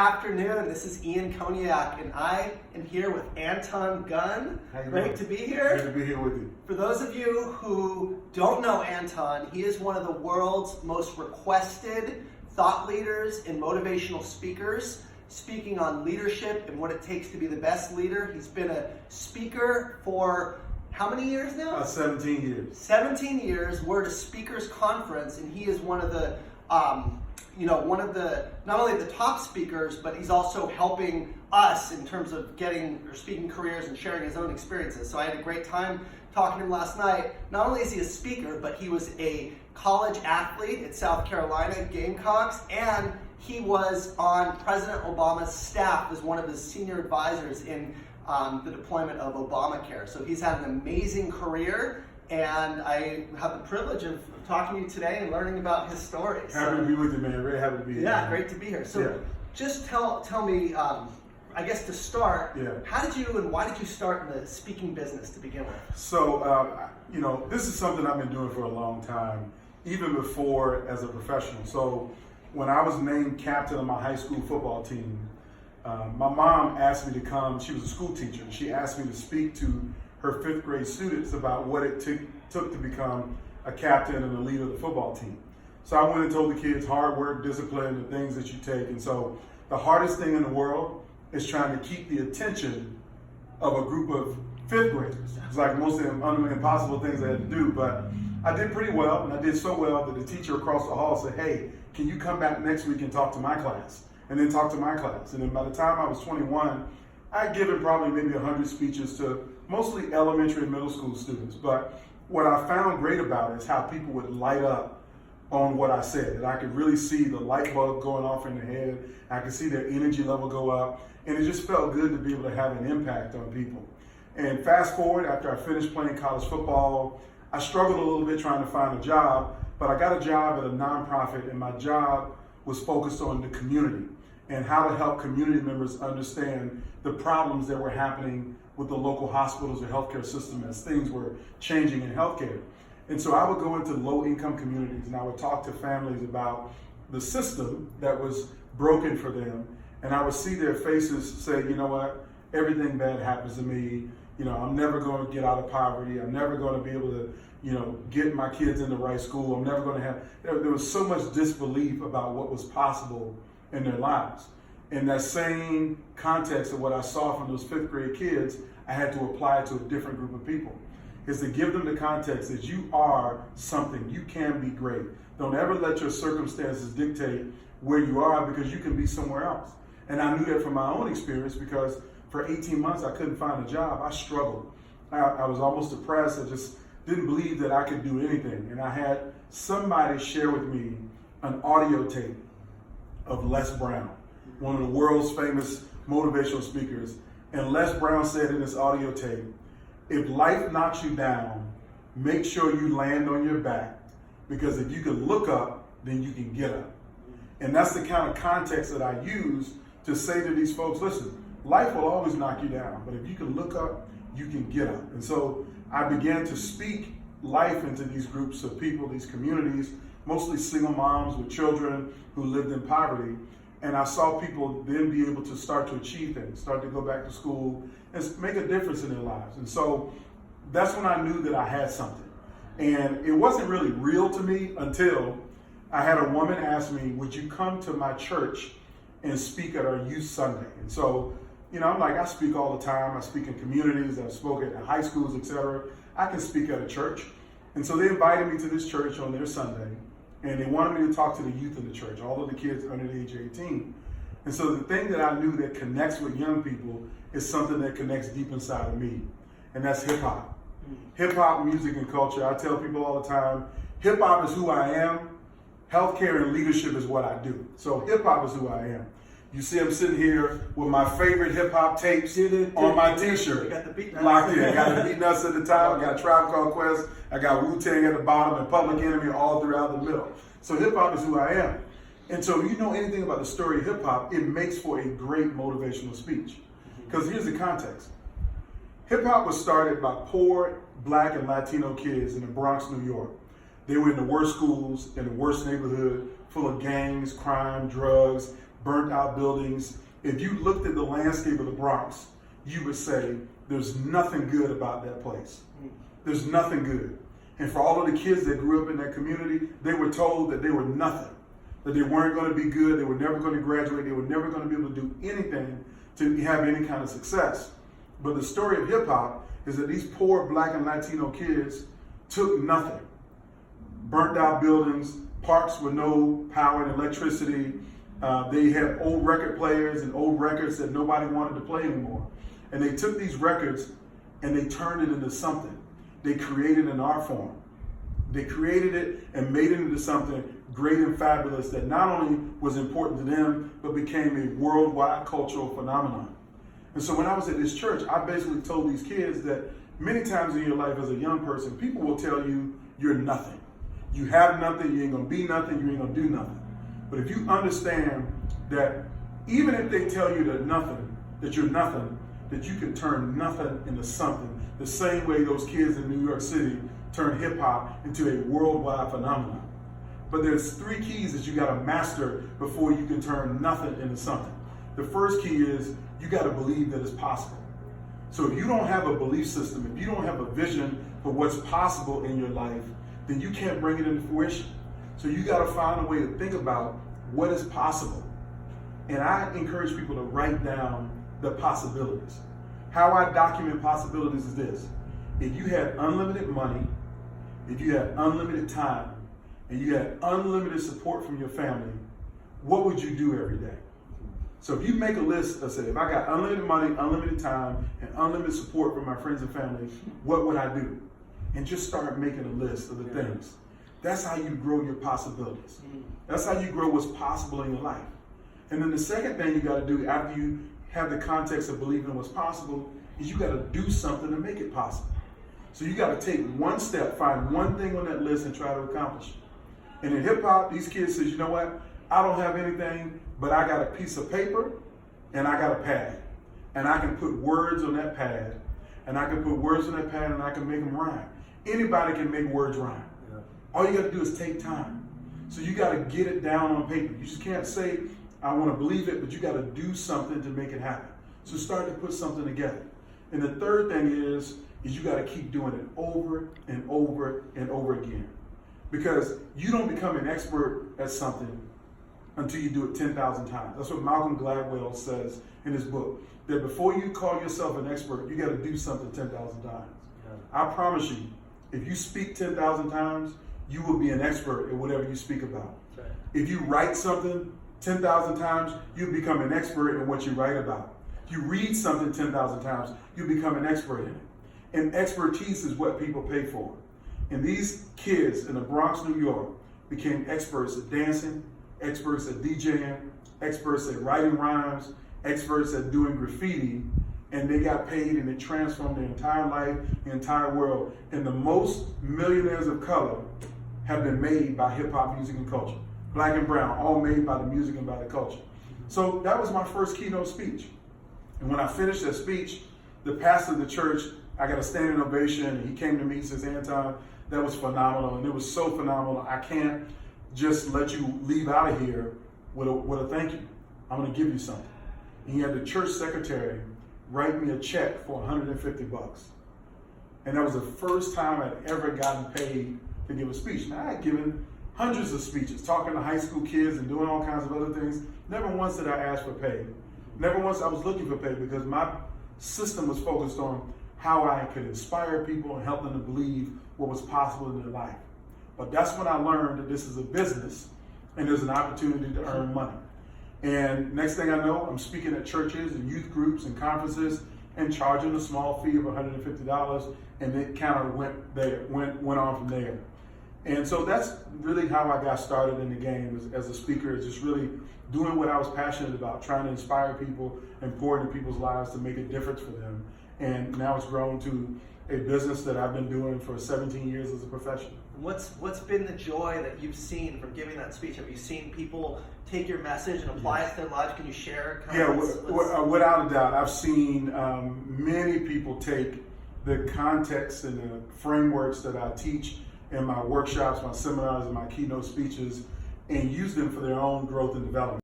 afternoon. This is Ian Koniak, and I am here with Anton Gunn. Great to be here. Great to be here with you. For those of you who don't know Anton, he is one of the world's most requested thought leaders and motivational speakers, speaking on leadership and what it takes to be the best leader. He's been a speaker for how many years now? 17 years. 17 years. We're at a speakers conference, and he is one of the not only the top speakers, but he's also helping us in terms of getting or speaking careers and sharing his own experiences. So I had a great time talking to him last night. Not only is he a speaker, but he was a college athlete at South Carolina Gamecocks, and he was on President Obama's staff as one of his senior advisors in the deployment of Obamacare. So he's had an amazing career, and I have the privilege of talking to you today and learning about his story. Happy to be with you, man. Very happy to be here. Yeah, great to be here. So just tell me, I guess to start, how did you and why did you start in the speaking business to begin with? So, this is something I've been doing for a long time, even before as a professional. So when I was named captain of my high school football team, my mom asked me to come. She was a school teacher. And she asked me to speak to her fifth grade students about what it took to become a captain and a leader of the football team. So I went and told the kids hard work, discipline, the things that you take. And so the hardest thing in the world is trying to keep the attention of a group of fifth graders. It's like most of the impossible things I had to do, but I did pretty well, and I did so well that the teacher across the hall said, "Hey, can you come back next week and talk to my class?" And then talk to my class. And then by the time I was 21, I had given probably maybe 100 speeches to mostly elementary and middle school students. But what I found great about it is how people would light up on what I said. And I could really see the light bulb going off in their head. I could see their energy level go up. And it just felt good to be able to have an impact on people. And fast forward, after I finished playing college football, I struggled a little bit trying to find a job, but I got a job at a nonprofit, and my job was focused on the community and how to help community members understand the problems that were happening with the local hospitals or healthcare system as things were changing in healthcare. And so I would go into low-income communities and I would talk to families about the system that was broken for them, and I would see their faces say, you know what, everything bad happens to me. I'm never going to get out of poverty. I'm never going to be able to, get my kids in the right school. I'm never going to have, there was so much disbelief about what was possible in their lives. In that same context of what I saw from those fifth grade kids, I had to apply it to a different group of people. Is to give them the context that you are something, you can be great. Don't ever let your circumstances dictate where you are, because you can be somewhere else. And I knew that from my own experience, because for 18 months I couldn't find a job. I struggled. I was almost depressed. I just didn't believe that I could do anything. And I had somebody share with me an audio tape of Les Brown, one of the world's famous motivational speakers. And Les Brown said in this audio tape, if life knocks you down, make sure you land on your back, because if you can look up, then you can get up. And that's the kind of context that I use to say to these folks, listen, life will always knock you down, but if you can look up, you can get up. And so I began to speak life into these groups of people, these communities, mostly single moms with children who lived in poverty. And I saw people then be able to start to achieve things, start to go back to school and make a difference in their lives. And so that's when I knew that I had something. And it wasn't really real to me until I had a woman ask me, would you come to my church and speak at our youth Sunday? And so, I'm like, I speak all the time. I speak in communities. I've spoken at high schools, etc. I can speak at a church. And so they invited me to this church on their Sunday. And they wanted me to talk to the youth in the church, all of the kids under the age of 18. And so the thing that I knew that connects with young people is something that connects deep inside of me, and that's hip hop. Hip hop, music, and culture. I tell people all the time, hip hop is who I am. Healthcare and leadership is what I do. So hip hop is who I am. You see, I'm sitting here with my favorite hip hop tapes on my T-shirt. Got the beat nuts. Locked in. I got the beat nuts at the top. I got Tribe Called Quest. I got Wu-Tang at the bottom and Public Enemy all throughout the middle. So hip hop is who I am. And so if you know anything about the story of hip hop, it makes for a great motivational speech. Because here's the context. Hip hop was started by poor Black and Latino kids in the Bronx, New York. They were in the worst schools, in the worst neighborhood, full of gangs, crime, drugs, burnt out buildings. If you looked at the landscape of the Bronx, you would say there's nothing good about that place. There's nothing good. And for all of the kids that grew up in that community, they were told that they were nothing, that they weren't going to be good, they were never going to graduate, they were never going to be able to do anything to have any kind of success. But the story of hip hop is that these poor Black and Latino kids took nothing. Burnt out buildings, parks with no power and electricity. They had old record players and old records that nobody wanted to play anymore. And they took these records and they turned it into something. They created an art form. They created it and made it into something great and fabulous that not only was important to them, but became a worldwide cultural phenomenon. And so when I was at this church, I basically told these kids that many times in your life as a young person, people will tell you you're nothing. You have nothing, you ain't gonna be nothing, you ain't gonna do nothing. But if you understand that even if they tell you that you're nothing, that you can turn nothing into something, the same way those kids in New York City turned hip hop into a worldwide phenomenon. But there's 3 keys that you gotta master before you can turn nothing into something. The first key is you gotta believe that it's possible. So if you don't have a belief system, if you don't have a vision for what's possible in your life, then you can't bring it into fruition. So you gotta find a way to think about what is possible. And I encourage people to write down the possibilities. How I document possibilities is this. If you had unlimited money, if you had unlimited time, and you had unlimited support from your family, what would you do every day? So if you make a list of, say, if I got unlimited money, unlimited time, and unlimited support from my friends and family, what would I do? And just start making a list of the things. That's how you grow your possibilities. That's how you grow what's possible in your life. And then the second thing you gotta do after you have the context of believing what's possible is you gotta do something to make it possible. So you gotta take one step, find one thing on that list and try to accomplish it. And in hip hop, these kids says, you know what? I don't have anything, but I got a piece of paper and I got a pad. And I can put words on that pad. And I can put words on that pad and I can make them rhyme. Anybody can make words rhyme. Yeah. All you gotta do is take time. So you gotta get it down on paper. You just can't say, I wanna believe it, but you gotta do something to make it happen. So start to put something together. And the third thing is you gotta keep doing it over and over and over again. Because you don't become an expert at something until you do it 10,000 times. That's what Malcolm Gladwell says in his book, that before you call yourself an expert, you gotta do something 10,000 times. Yeah. I promise you, if you speak 10,000 times, you will be an expert at whatever you speak about. Okay. If you write something 10,000 times, you become an expert in what you write about. If you read something 10,000 times, you become an expert in it. And expertise is what people pay for. And these kids in the Bronx, New York, became experts at dancing, experts at DJing, experts at writing rhymes, experts at doing graffiti, and they got paid and it transformed their entire life, the entire world. And the most millionaires of color have been made by hip hop music and culture. Black and brown, all made by the music and by the culture. So that was my first keynote speech. And when I finished that speech, the pastor of the church, I got a standing ovation, and he came to me and says, Anton, that was phenomenal. And it was so phenomenal, I can't just let you leave out of here with a thank you. I'm gonna give you something. And he had the church secretary write me a check for $150. And that was the first time I'd ever gotten paid to give a speech. Now, I had given hundreds of speeches, talking to high school kids and doing all kinds of other things. Never once did I ask for pay. Never once I was looking for pay, because my system was focused on how I could inspire people and help them to believe what was possible in their life. But that's when I learned that this is a business and there's an opportunity to earn money. And next thing I know, I'm speaking at churches and youth groups and conferences and charging a small fee of $150, and it kind of went on from there. And so that's really how I got started in the game as a speaker, is just really doing what I was passionate about, trying to inspire people and pour into people's lives to make a difference for them. And now it's grown to a business that I've been doing for 17 years as a professional. What's been the joy that you've seen from giving that speech? Have you seen people take your message and apply it to their lives? Can you share? Without a doubt. I've seen many people take the context and the frameworks that I teach in my workshops, my seminars, and my keynote speeches, and use them for their own growth and development.